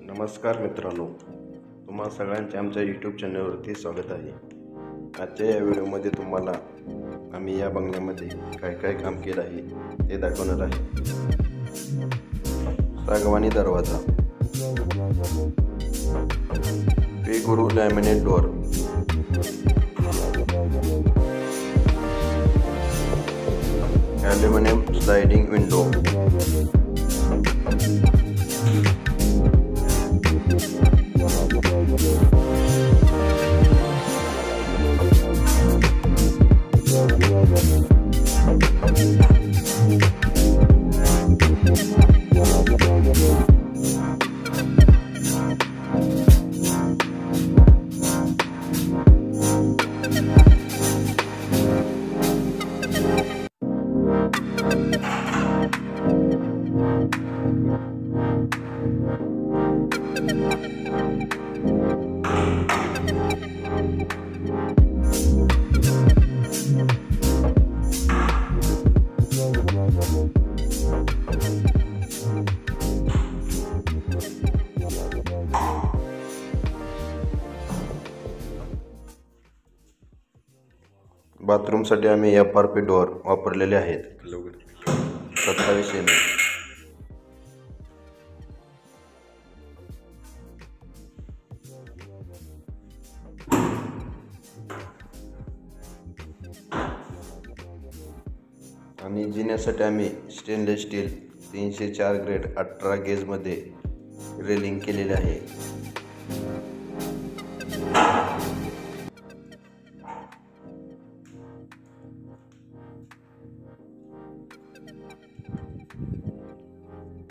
नमस्कार मित्रांनो, तुम्हा सगळ्यांचे आमच्या यूट्यूब चॅनलवरती स्वागत आहे। आजच्या या व्हिडिओमध्ये तुम्हाला आम्ही या बंगल्यामध्ये काय काय काम केलं आहे ते दाखवणार आहे। सागवानी दरवाजा, पे गुरु laminate door, aluminium sliding window, बाथरूमसाठी आम्ही FRP डोअर वापरलेले आहेत 27 mm। आणि जिन्यासाठी आम्ही स्टेनलेस स्टील 304 ग्रेड 18 गेज मध्ये रेलिंग केलेले आहे।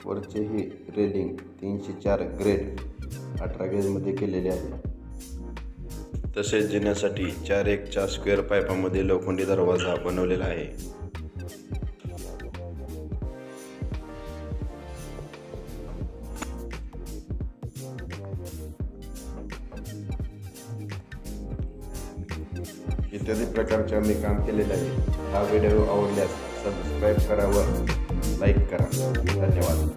वरचे ही रेलिंग 304 ग्रेड 18 गेज मध्ये केलेले आहे। तसेच जिन्यासाठी 4x4 स्क्वेअर पाईपामध्ये लोखंडी दरवाजा बनवलेला आहे। इत्यादी प्रकारचे आम्ही काम केलेले आहे। हा व्हिडिओ आवडल्यास सबस्क्राईब करा व लाईक करा। धन्यवाद।